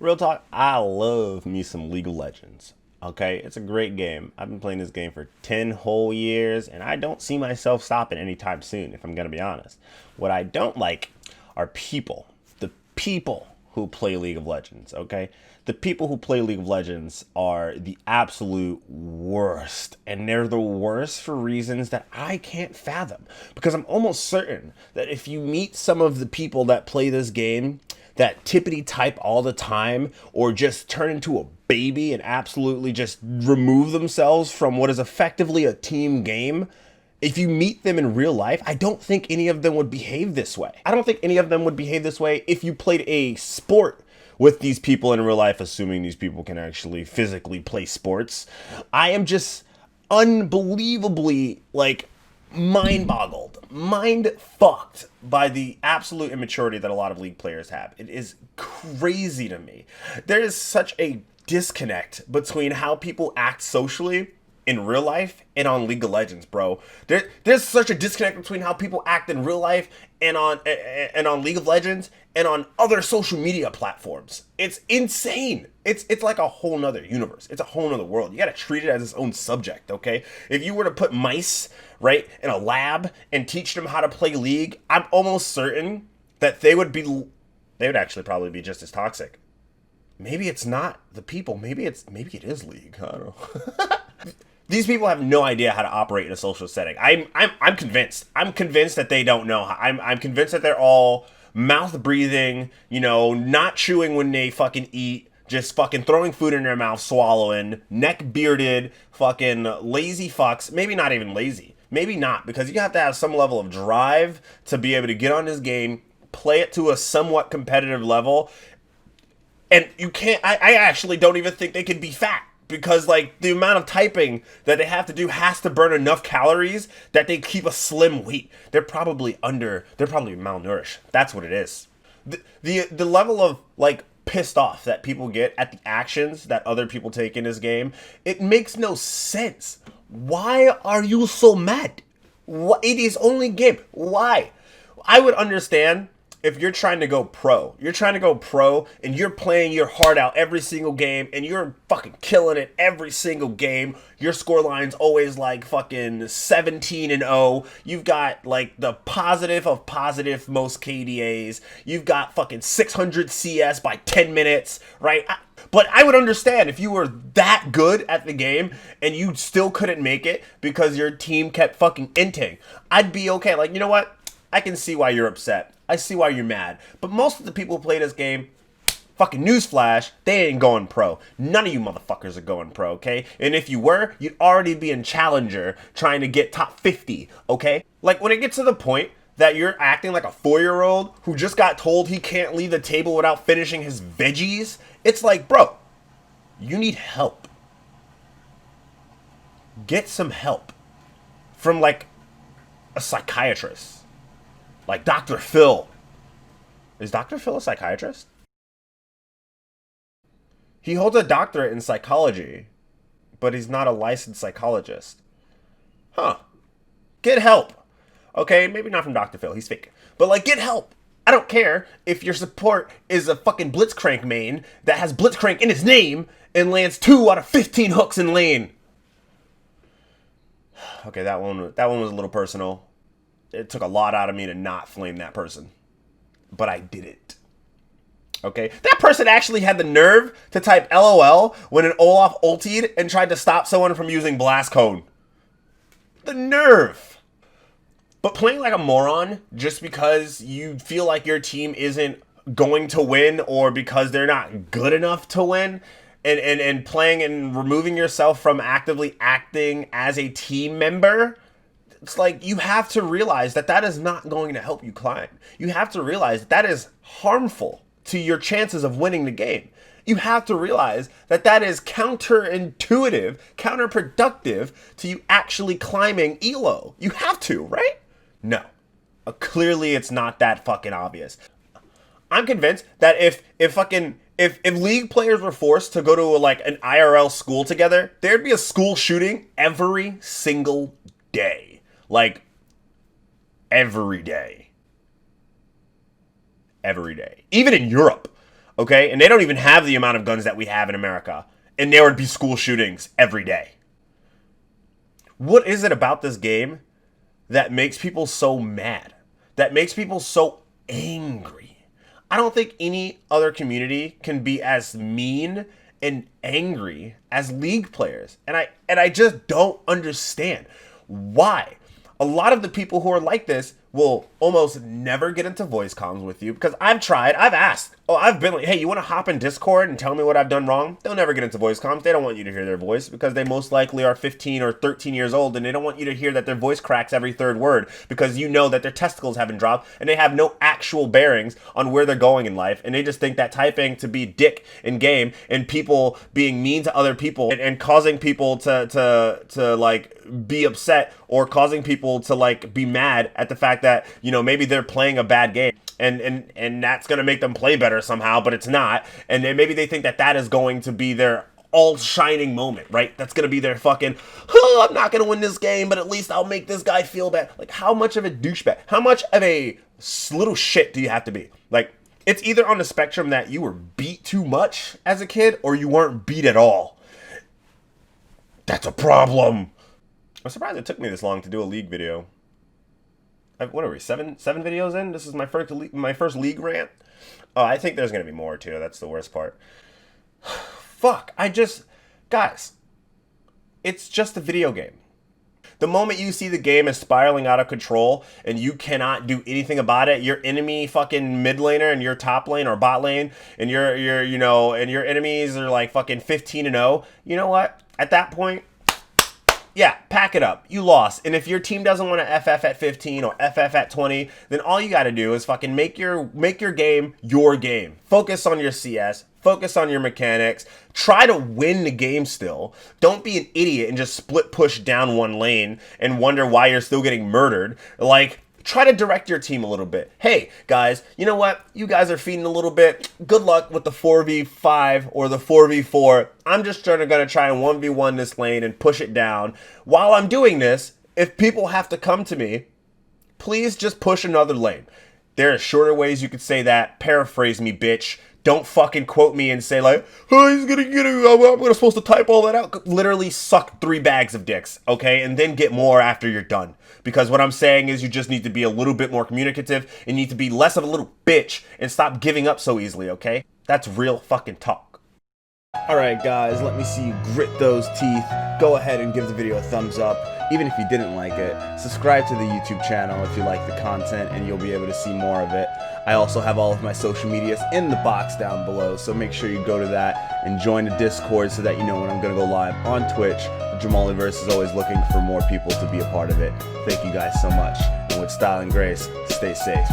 Real talk, I love me some League of Legends. Okay, it's a great game. I've been playing this game for 10 whole years, and I don't see myself stopping anytime soon, if I'm gonna be honest. What I don't like are people. The people who play League of Legends, okay? The people who play League of Legends are the absolute worst. And they're the worst for reasons that I can't fathom. Because I'm almost certain that if you meet some of the people that play this game, that tippity type all the time, or just turn into a baby and absolutely just remove themselves from what is effectively a team game, if you meet them in real life, I don't think any of them would behave this way. I don't think any of them would behave this way if you played a sport with these people in real life, assuming these people can actually physically play sports. I am just unbelievably, like, mind boggled, mind fucked by the absolute immaturity that a lot of League players have. It is crazy to me. There is such a disconnect between how people act socially in real life and on League of Legends, bro. There's such a disconnect between how people act in real life and on League of Legends and on other social media platforms. It's insane. It's like a whole nother universe. It's a whole nother world. You gotta treat it as its own subject, okay? If you were to put mice, right, in a lab and teach them how to play League, I'm almost certain that they would actually probably be just as toxic. Maybe it's not the people. Maybe it is League. I don't know. These people have no idea how to operate in a social setting. I'm convinced. I'm convinced that they don't know. I'm convinced that they're all mouth breathing, not chewing when they fucking eat, just fucking throwing food in their mouth, swallowing, neck bearded, fucking lazy fucks. Maybe not even lazy. Maybe not, because you have to have some level of drive to be able to get on this game, play it to a somewhat competitive level. And you can't, I actually don't even think they could be fat. Because, like, the amount of typing that they have to do has to burn enough calories that they keep a slim weight. They're probably malnourished. That's what it is. The level of, like, pissed off that people get at the actions that other people take in this game, it makes no sense. Why are you so mad? It is only game. Why? I would understand if you're trying to go pro. You're trying to go pro and you're playing your heart out every single game and you're fucking killing it every single game. Your scoreline's always like fucking 17-0. You've got like the positive of positive most KDAs. You've got fucking 600 CS by 10 minutes, right? But I would understand if you were that good at the game and you still couldn't make it because your team kept fucking inting. I'd be okay. Like, you know what? I can see why you're upset. I see why you're mad. But most of the people who play this game, fucking newsflash, they ain't going pro. None of you motherfuckers are going pro, okay? And if you were, you'd already be in Challenger trying to get top 50, okay? Like, when it gets to the point that you're acting like a 4-year-old who just got told he can't leave the table without finishing his veggies, it's like, bro, you need help. Get some help from, like, a psychiatrist. Like Dr. Phil. Is Dr. Phil a psychiatrist? He holds a doctorate in psychology, but he's not a licensed psychologist. Huh. Get help. Okay, maybe not from Dr. Phil, he's fake. But like, get help. I don't care if your support is a fucking Blitzcrank main that has Blitzcrank in his name and lands 2 out of 15 hooks in lane. Okay, that one was a little personal. It took a lot out of me to not flame that person. But I did it. Okay? That person actually had the nerve to type LOL when an Olaf ultied and tried to stop someone from using Blast Cone. The nerve. But playing like a moron just because you feel like your team isn't going to win or because they're not good enough to win and playing and removing yourself from actively acting as a team member, it's like you have to realize that is not going to help you climb. You have to realize that is harmful to your chances of winning the game. You have to realize that is counterintuitive, counterproductive to you actually climbing ELO. You have to, right? No. Clearly it's not that fucking obvious. I'm convinced that if League players were forced to go to like an IRL school together, there'd be a school shooting every single day. Like, every day. Every day. Even in Europe. okay? And they don't even have the amount of guns that we have in America. And there would be school shootings every day. What is it about this game that makes people so mad? That makes people so angry? I don't think any other community can be as mean and angry as League players. And I just don't understand why. A lot of the people who are like this will almost never get into voice comms with you, because I've tried, I've asked, I've been like, hey, you want to hop in Discord and tell me what I've done wrong? They'll never get into voice comms. They don't want you to hear their voice because they most likely are 15 or 13 years old, and they don't want you to hear that their voice cracks every third word because you know that their testicles haven't dropped and they have no actual bearings on where they're going in life, and they just think that typing to be dick in game and people being mean to other people and causing people to like be upset, or causing people to like be mad at the fact that, you know, maybe they're playing a bad game and that's going to make them play better somehow, but it's not. And then maybe they think that that is going to be their all shining moment, right? That's going to be their fucking, oh, I'm not going to win this game, but at least I'll make this guy feel bad. Like, how much of a douchebag, how much of a little shit do you have to be? Like, it's either on the spectrum that you were beat too much as a kid or you weren't beat at all. That's a problem. I'm surprised it took me this long to do a League video. What are we, seven videos in? This is my first League rant. Oh, I think there's gonna be more too. That's the worst part. Fuck. Guys, it's just a video game. The moment you see the game is spiraling out of control and you cannot do anything about it, your enemy fucking mid laner and your top lane or bot lane, and your enemies are like fucking 15-0. You know what? At that point, yeah, pack it up. You lost. And if your team doesn't want to FF at 15 or FF at 20, then all you got to do is fucking make your game your game. Focus on your CS. Focus on your mechanics. Try to win the game still. Don't be an idiot and just split push down one lane and wonder why you're still getting murdered. Like, try to direct your team a little bit. Hey, guys, you know what? You guys are feeding a little bit. Good luck with the 4v5 or the 4v4. I'm just gonna try and 1v1 this lane and push it down. While I'm doing this, if people have to come to me, please just push another lane. There are shorter ways you could say that. Paraphrase me, bitch. Don't fucking quote me and say like, oh, he's gonna get it. I'm gonna supposed to type all that out. Literally suck 3 bags of dicks, okay? And then get more after you're done. Because what I'm saying is you just need to be a little bit more communicative and need to be less of a little bitch and stop giving up so easily, okay? That's real fucking talk. Alright guys, let me see you grit those teeth. Go ahead and give the video a thumbs up. Even if you didn't like it, subscribe to the YouTube channel if you like the content and you'll be able to see more of it. I also have all of my social medias in the box down below, so make sure you go to that and join the Discord so that you know when I'm going to go live on Twitch. The Jamaliverse is always looking for more people to be a part of it. Thank you guys so much. And with style and grace, stay safe.